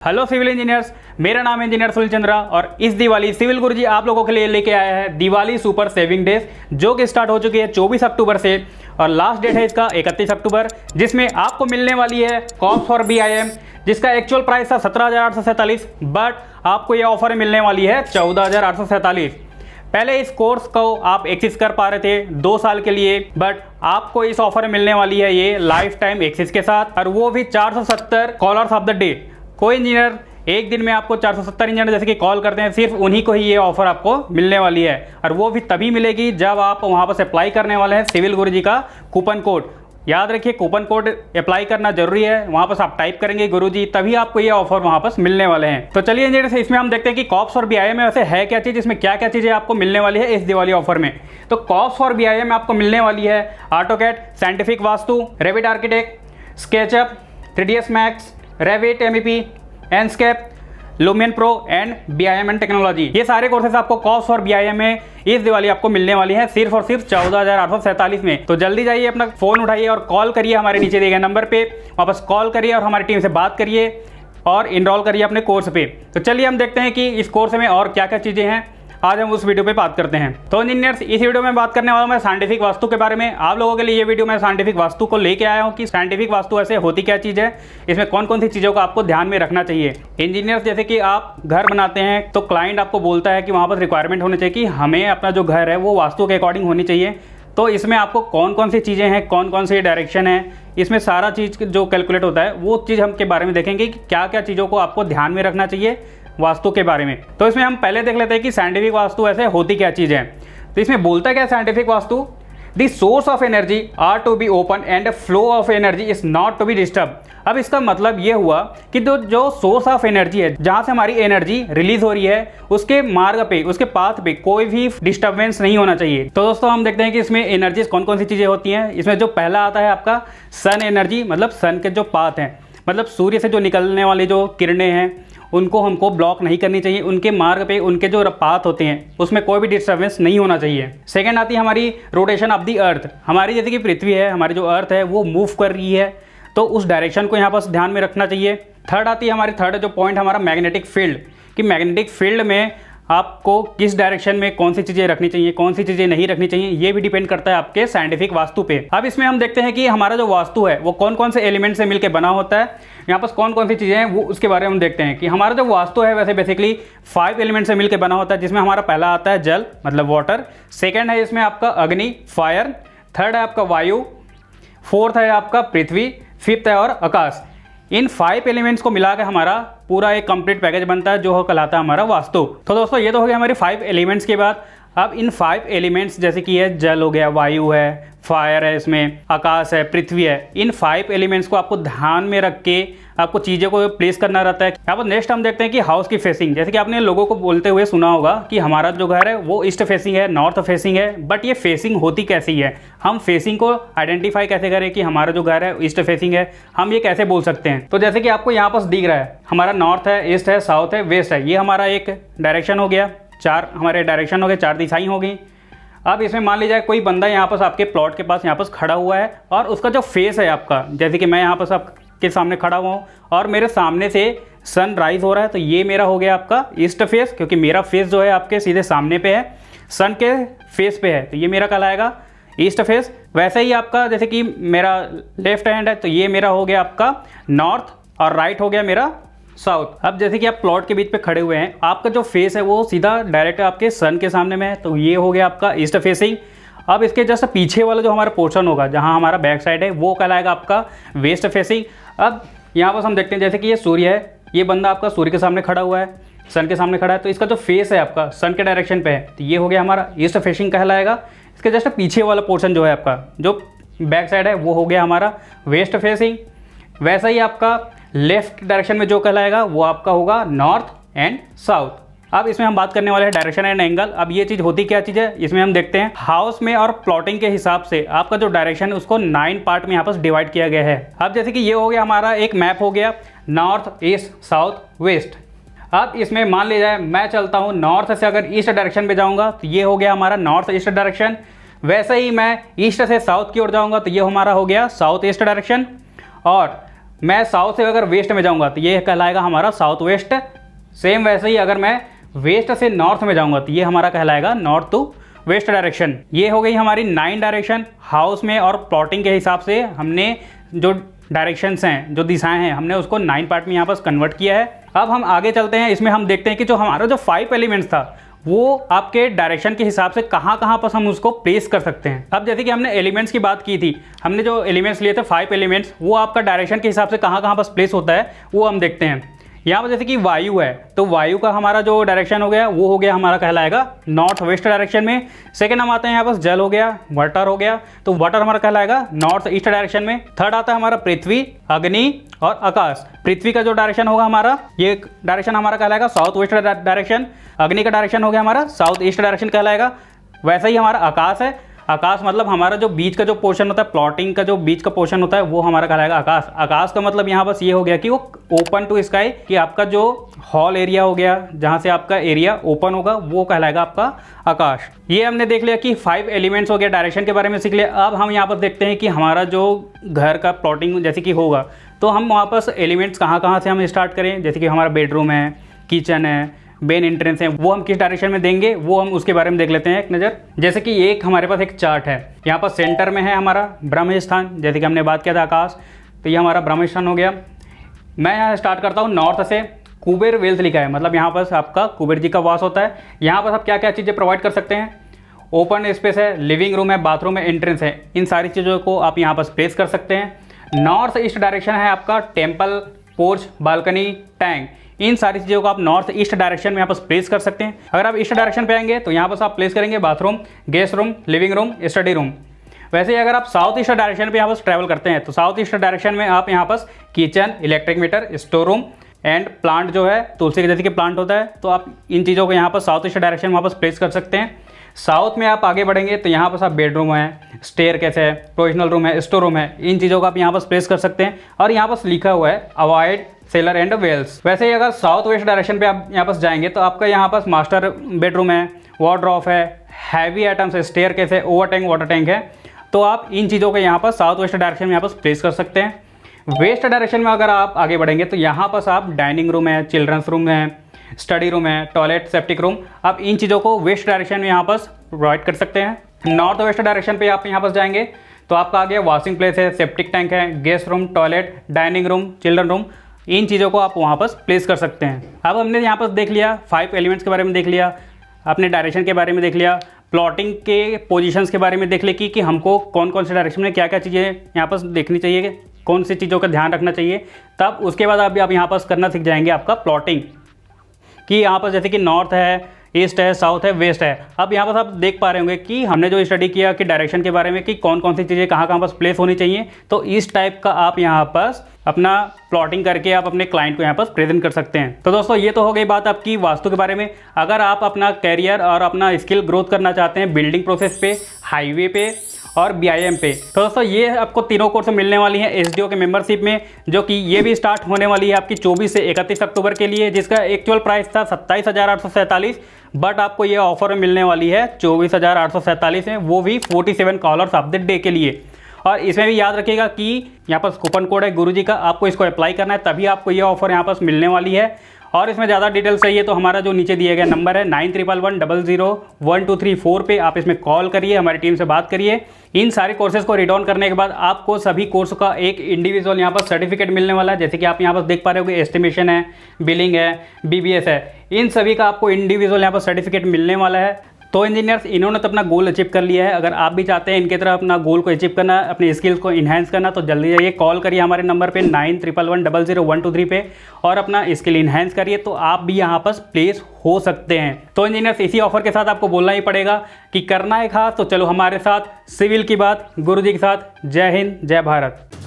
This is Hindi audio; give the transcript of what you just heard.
हेलो सिविल इंजीनियर्स, मेरा नाम है इंजीनियर सुनील चंद्रा और इस दिवाली सिविल गुरुजी आप लोगों के लिए लेके आया है दिवाली सुपर सेविंग डेज, जो कि स्टार्ट हो चुकी है 24 अक्टूबर से और लास्ट डेट है इसका 31 अक्टूबर, जिसमें आपको मिलने वाली है कॉप्स फॉर BIM, जिसका एक्चुअल प्राइस था 17,847, बट आपको ये ऑफर मिलने वाली है 14,847। पहले इस कोर्स को आप एक्सेस कर पा रहे थे 2 साल के लिए, बट आपको इस ऑफर में मिलने वाली है ये लाइफ टाइम एक्सेस के साथ, और वो भी 470 कॉलर्स ऑफ द डे। कोई इंजीनियर एक दिन में आपको 470 इंजीनियर जैसे कि कॉल करते हैं, सिर्फ उन्हीं को ही ये ऑफर आपको मिलने वाली है, और वो भी तभी मिलेगी जब आप वहाँ पर अप्लाई करने वाले हैं सिविल गुरुजी का कूपन कोड। याद रखिए, कूपन कोड अप्लाई करना जरूरी है, वहाँ पर आप टाइप करेंगे गुरुजी, तभी आपको ये ऑफर वहाँ पर मिलने वाले हैं। तो चलिए इंजीनियर, इसमें हम देखते हैं कि कॉप्स फॉर BIM में वैसे है क्या चीज़, इसमें क्या क्या चीज़ें आपको मिलने वाली है इस दिवाली ऑफर में। तो कॉप्स फॉर BIM में आपको मिलने वाली है AutoCAD, scientific Vastu, Revit architect, SketchUp, 3ds max, Revit MEP, Enscape, Lumion pro and BIM and technology. ये सारे कोर्सेस आपको कॉप्स फॉर BIM में इस दिवाली आपको मिलने वाली है सिर्फ और सिर्फ 14,847 में। तो जल्दी जाइए, अपना फोन उठाइए और कॉल करिए हमारे नीचे दिए गए नंबर पे, वापस कॉल करिए और हमारी टीम से बात करिए और इनरोल करिए अपने कोर्स पे। तो चलिए हम देखते हैं कि इस कोर्स में और क्या क्या चीज़ें हैं, आज हम उस वीडियो पे बात करते हैं। तो इंजीनियर्स, इस वीडियो में बात करने वाला हूं मैं साइंटिफिक वास्तु के बारे में। आप लोगों के लिए ये वीडियो मैं साइंटिफिक वास्तु को लेके आया हूं कि साइंटिफिक वास्तु ऐसे होती क्या चीज़ है, इसमें कौन कौन सी चीज़ों को आपको ध्यान में रखना चाहिए। इंजीनियर्स, जैसे कि आप घर बनाते हैं तो क्लाइंट आपको बोलता है कि वहाँ पर रिक्वायरमेंट होनी चाहिए कि हमें अपना जो घर है वो वास्तु के अकॉर्डिंग होनी चाहिए। तो इसमें आपको कौन कौन सी चीज़ें हैं, कौन कौन सी डायरेक्शन है, इसमें सारा चीज़ जो कैलकुलेट होता है वो चीज़ हम के बारे में देखेंगे कि क्या क्या चीज़ों को आपको ध्यान में रखना चाहिए वास्तु के बारे में। तो इसमें हम पहले देख लेते हैं कि साइंटिफिक वास्तु ऐसे होती क्या चीज़ है। तो इसमें बोलता क्या scientific vastu, the source of energy are to be open and flow of energy is not to be disturb. अब इसका मतलब ये हुआ कि जो सोर्स ऑफ एनर्जी है, जहाँ से हमारी एनर्जी रिलीज हो रही है, उसके मार्ग पे, उसके पाथ पे कोई भी डिस्टर्बेंस नहीं होना चाहिए। तो दोस्तों हम देखते हैं कि इसमें एनर्जीज कौन कौन सी चीज़ें होती हैं। इसमें जो पहला आता है आपका सन एनर्जी, मतलब सन के जो पाथ हैं, मतलब सूर्य से जो निकलने वाली जो किरणें हैं उनको हमको ब्लॉक नहीं करनी चाहिए, उनके मार्ग पे उनके जो पाथ होते हैं उसमें कोई भी डिस्टर्बेंस नहीं होना चाहिए। सेकंड आती है हमारी रोटेशन ऑफ द अर्थ। हमारी जैसे कि पृथ्वी है, हमारी जो अर्थ है वो मूव कर रही है, तो उस डायरेक्शन को यहाँ पर ध्यान में रखना चाहिए। थर्ड आती है हमारी थर्ड जो पॉइंट हमारा मैग्नेटिक फील्ड, कि मैग्नेटिक फील्ड में आपको किस डायरेक्शन में कौन सी चीज़ें रखनी चाहिए, कौन सी चीज़ें नहीं रखनी चाहिए, ये भी डिपेंड करता है आपके साइंटिफिक वास्तु पे। अब इसमें हम देखते हैं कि हमारा जो वास्तु है वो कौन कौन से एलिमेंट से मिलकर बना होता है, यहाँ पर कौन कौन सी चीज़ें हैं वो उसके बारे में हम देखते हैं। कि हमारा जो वास्तु है वैसे बेसिकली 5 एलिमेंट से मिलकर बना होता है, जिसमें हमारा पहला आता है जल मतलब वाटर, सेकेंड है इसमें आपका अग्नि फायर, थर्ड है आपका वायु, फोर्थ है आपका पृथ्वी, फिफ्थ है और आकाश। इन 5 एलिमेंट्स को मिलाकर हमारा पूरा एक कंप्लीट पैकेज बनता है जो कहलाता है हमारा वास्तु। तो दोस्तों ये तो हो गया हमारे 5 एलिमेंट्स के बाद। अब इन 5 एलिमेंट्स जैसे कि है जल हो गया, वायु है, फायर है, इसमें आकाश है, पृथ्वी है, इन 5 एलिमेंट्स को आपको ध्यान में रख के आपको चीज़ों को प्लेस करना रहता है। यहाँ पर नेक्स्ट हम देखते हैं कि हाउस की फेसिंग। जैसे कि आपने लोगों को बोलते हुए सुना होगा कि हमारा जो घर है वो ईस्ट फेसिंग है, नॉर्थ फेसिंग है, बट ये फेसिंग होती कैसी है, हम फेसिंग को आइडेंटिफाई कैसे करें कि हमारा जो घर है ईस्ट फेसिंग है, हम ये कैसे बोल सकते हैं। तो जैसे कि आपको यहाँ पर दिख रहा है हमारा नॉर्थ है, ईस्ट है, साउथ है, वेस्ट है, ये हमारा एक डायरेक्शन हो गया, 4 हमारे डायरेक्शन हो गए, 4 दिशाएं हो गई। अब इसमें मान लीजिए कोई बंदा यहाँ पर आपके प्लॉट के पास यहाँ पर खड़ा हुआ है और उसका जो फेस है आपका, जैसे कि मैं यहाँ पर आपके सामने खड़ा हुआ हूँ और मेरे सामने से सन राइज हो रहा है, तो ये मेरा हो गया आपका ईस्ट फेस, क्योंकि मेरा फेस जो है आपके सीधे सामने पे है, सन के फेस पे है, तो ये मेरा कहलाएगा ईस्ट फेस। वैसे ही आपका जैसे कि मेरा लेफ्ट हैंड है तो ये मेरा हो गया आपका नॉर्थ और राइट हो गया मेरा साउथ। अब जैसे कि आप प्लॉट के बीच पे खड़े हुए हैं, आपका जो फेस है वो सीधा डायरेक्ट आपके सन के सामने में है, तो ये हो गया आपका ईस्ट फेसिंग। अब इसके जस्ट पीछे वाला जो हमारा पोर्शन होगा, जहां हमारा बैक साइड है, वो कहलाएगा आपका वेस्ट फेसिंग। अब यहाँ पर हम देखते हैं जैसे कि ये सूर्य है, ये बंदा आपका सूर्य के सामने खड़ा हुआ है, सन के सामने खड़ा है, तो इसका जो फेस है आपका सन के डायरेक्शन पे है, तो ये हो गया हमारा ईस्ट फेसिंग कहलाएगा। इसके जस्ट पीछे वाला पोर्शन जो है आपका, जो बैक साइड है, वो हो गया हमारा वेस्ट फेसिंग। वैसा ही आपका लेफ्ट डायरेक्शन में जो कहलाएगा वो आपका होगा नॉर्थ एंड साउथ। अब इसमें हम बात करने वाले हैं डायरेक्शन एंड एंगल। अब ये चीज़ होती क्या चीज़ है, इसमें हम देखते हैं हाउस में और प्लॉटिंग के हिसाब से आपका जो डायरेक्शन है उसको 9 पार्ट में यहाँ पर डिवाइड किया गया है। अब जैसे कि ये हो गया हमारा एक मैप हो गया नॉर्थ, ईस्ट, साउथ, वेस्ट। अब इसमें मान लिया जाए मैं चलता हूँ नॉर्थ से, अगर ईस्ट डायरेक्शन में जाऊँगा तो ये हो गया हमारा नॉर्थ ईस्ट डायरेक्शन। वैसे ही मैं ईस्ट से साउथ की ओर जाऊँगा तो ये हमारा हो गया साउथ ईस्ट डायरेक्शन। और मैं साउथ से अगर वेस्ट में जाऊंगा तो ये कहलाएगा हमारा साउथ वेस्ट। सेम वैसे ही अगर मैं वेस्ट से नॉर्थ में जाऊंगा तो ये हमारा कहलाएगा नॉर्थ टू वेस्ट डायरेक्शन। ये हो गई हमारी 9 डायरेक्शन। हाउस में और प्लॉटिंग के हिसाब से हमने जो डायरेक्शंस हैं, जो दिशाएं हैं, हमने उसको 9 पार्ट में यहाँ पर कन्वर्ट किया है। अब हम आगे चलते हैं, इसमें हम देखते हैं कि जो हमारा जो 5 एलिमेंट्स था वो आपके डायरेक्शन के हिसाब से कहाँ कहाँ पर हम उसको प्लेस कर सकते हैं। अब जैसे कि हमने एलिमेंट्स की बात की थी, हमने जो एलिमेंट्स लिए थे 5 एलिमेंट्स, वो आपका डायरेक्शन के हिसाब से कहाँ कहाँ पर प्लेस होता है वो हम देखते हैं। यहाँ पर जैसे कि वायु है तो वायु का हमारा जो डायरेक्शन हो गया वो हो गया हमारा कहलाएगा नॉर्थ वेस्ट डायरेक्शन में। सेकंड हम आते हैं यहाँ पर जल हो गया, वाटर हो गया, तो वाटर हमारा कहलाएगा नॉर्थ ईस्ट डायरेक्शन में। थर्ड आता है हमारा पृथ्वी, अग्नि और आकाश। पृथ्वी का जो डायरेक्शन होगा हमारा, ये डायरेक्शन हमारा कहलाएगा साउथ वेस्ट डायरेक्शन। अग्नि का डायरेक्शन हो गया हमारा साउथ ईस्ट डायरेक्शन कहलाएगा। वैसे ही हमारा आकाश है, आकाश मतलब हमारा जो बीच का जो पोर्शन होता है, प्लॉटिंग का जो बीच का पोर्शन होता है वो हमारा कहलाएगा आकाश। आकाश का मतलब यहाँ बस ये हो गया कि वो ओपन टू स्काई, कि आपका जो हॉल एरिया हो गया जहाँ से आपका एरिया ओपन होगा वो कहलाएगा आपका आकाश। ये हमने देख लिया कि 5 एलिमेंट्स हो गया, डायरेक्शन के बारे में सीख लिया। अब हम यहाँ पर देखते हैं कि हमारा जो घर का प्लॉटिंग जैसे कि होगा तो हम वापस एलिमेंट्स कहाँ कहाँ से हम स्टार्ट करें। जैसे कि हमारा बेडरूम है, किचन है, मेन एंट्रेंस है, वो हम किस डायरेक्शन में देंगे वो हम उसके बारे में देख लेते हैं एक नज़र। जैसे कि एक हमारे पास एक चार्ट है, यहाँ पर सेंटर में है हमारा ब्रह्म स्थान, जैसे कि हमने बात किया था आकाश, तो ये हमारा ब्रह्म स्थान हो गया। मैं यहाँ स्टार्ट करता हूँ नॉर्थ से। कुबेर वेल्थ लिखा है, मतलब यहाँ पर आपका कुबेर जी का वास होता है। यहाँ पर आप क्या क्या चीज़ें प्रोवाइड कर सकते हैं। ओपन स्पेस है, लिविंग रूम है, बाथरूम है, एंट्रेंस है, इन सारी चीज़ों को आप यहाँ पर प्लेस कर सकते हैं। नॉर्थ ईस्ट डायरेक्शन है आपका टेम्पल, पोर्च, बालकनी, टैंक, इन सारी चीज़ों को आप नॉर्थ ईस्ट डायरेक्शन में यहाँ पर प्लेस कर सकते हैं। अगर आप ईस्ट डायरेक्शन पे आएंगे तो यहाँ पर आप प्लेस करेंगे bathroom, guest room, living room, study room. वैसे ही अगर आप साउथ ईस्ट डायरेक्शन पे यहाँ पर ट्रैवल करते हैं तो साउथ ईस्ट डायरेक्शन में आप यहाँ पर kitchen, electric meter, store room and plant जो है तुलसी के जैसे कि प्लांट होता है, तो आप इन चीज़ों को यहाँ पर साउथ ईस्ट डायरेक्शन में वापस प्लेस कर सकते हैं। साउथ में आप आगे बढ़ेंगे तो यहाँ पर आप बेडरूम है, स्टेयरकेस है, प्रोविजनल रूम है, स्टोर रूम है, इन चीज़ों को आप यहाँ पर प्लेस कर सकते हैं। और यहाँ पर लिखा हुआ है अवॉइड सेलर एंड वेल्स। वैसे ही अगर साउथ वेस्ट डायरेक्शन पे आप यहाँ पर जाएंगे तो आपका यहाँ पर मास्टर बेडरूम है, वार्डरोब है, हैवी आइटम्स है, स्टेयरकेस है, ओवर टैंक, वाटर टैंक है, तो आप इन चीज़ों को यहाँ पर साउथ वेस्ट डायरेक्शन में यहाँ पर प्लेस कर सकते हैं। वेस्ट डायरेक्शन में अगर आप आगे बढ़ेंगे तो यहाँ पर आप डाइनिंग रूम है, चिल्ड्रंस रूम है, स्टडी रूम है, टॉयलेट, सेप्टिक रूम, आप इन चीज़ों को वेस्ट डायरेक्शन में यहाँ पर प्रोवाइड कर सकते हैं। नॉर्थ वेस्ट डायरेक्शन पे आप यहाँ पर जाएंगे तो आपका आगे वॉशिंग प्लेस है, सेप्टिक टैंक है, guest room, toilet, dining room, children room, इन चीज़ों को आप वहाँ पर प्लेस कर सकते हैं। अब हमने यहाँ पर देख लिया 5 एलिमेंट्स के बारे में देख लिया, आपने डायरेक्शन के बारे में देख लिया, प्लॉटिंग के पोजीशंस के बारे में देख ले कि हमको कौन कौन से डायरेक्शन में क्या क्या चीज़ें यहाँ पर देखनी चाहिए, कौन सी चीज़ों का ध्यान रखना चाहिए। तब उसके बाद आप यहाँ पर करना सीख जाएंगे आपका प्लॉटिंग, कि यहाँ पर जैसे कि नॉर्थ है, ईस्ट है, साउथ है, वेस्ट है। अब यहाँ पर आप देख पा रहे होंगे कि हमने जो स्टडी किया कि डायरेक्शन के बारे में कि कौन कौन सी चीज़ें कहाँ कहाँ पर प्लेस होनी चाहिए, तो इस टाइप का आप यहाँ पर अपना प्लॉटिंग करके आप अपने क्लाइंट को यहाँ पर प्रेजेंट कर सकते हैं। तो दोस्तों ये तो हो गई बात आपकी वास्तु के बारे में। अगर आप अपना कैरियर और अपना स्किल ग्रोथ करना चाहते हैं बिल्डिंग प्रोसेस पे, हाईवे पे और BIM पे, तो दोस्तों ये आपको तीनों कोर्स मिलने वाली हैं SDO के मेंबरशिप में, जो कि ये भी स्टार्ट होने वाली है आपकी 24 से 31 अक्टूबर के लिए, जिसका एक्चुअल प्राइस था 27,847, बट आपको ये ऑफर मिलने वाली है 24,847 में, वो भी 47 कॉलर्स ऑफ द डे के लिए। और इसमें भी याद रखिएगा कि यहाँ पर कूपन कोड है गुरुजी का, आपको इसको अप्लाई करना है तभी आपको ये ऑफर यहाँ पर मिलने वाली है। और इसमें ज़्यादा डिटेल्स चाहिए तो हमारा जो नीचे दिया गया नंबर है 9111001234 पे आप इसमें कॉल करिए, हमारी टीम से बात करिए। इन सारे कोर्सेज को रीड ऑन करने के बाद आपको सभी कोर्स का एक इंडिविजुअल यहाँ पर सर्टिफिकेट मिलने वाला है। जैसे कि आप यहाँ पर देख पा रहे हो कि एस्टिमेशन है, बिलिंग है, BBS है, इन सभी का आपको इंडिविजुअल यहाँ पर सर्टिफिकेट मिलने वाला है। तो इंजीनियर्स इन्होंने तो अपना गोल अचीव कर लिया है, अगर आप भी चाहते हैं इनकी तरह अपना गोल को अचीव करना, अपनी स्किल्स को इन्हांस करना, तो जल्दी जाइए कॉल करिए हमारे नंबर पे 9111000123 पे और अपना स्किल इन्हांस करिए, तो आप भी यहाँ पर प्लेस हो सकते हैं। तो इंजीनियर्स इसी ऑफर के साथ आपको बोलना ही पड़ेगा कि करना है खास, तो चलो हमारे साथ सिविल की बात गुरुजी के साथ। जय हिंद, जय भारत।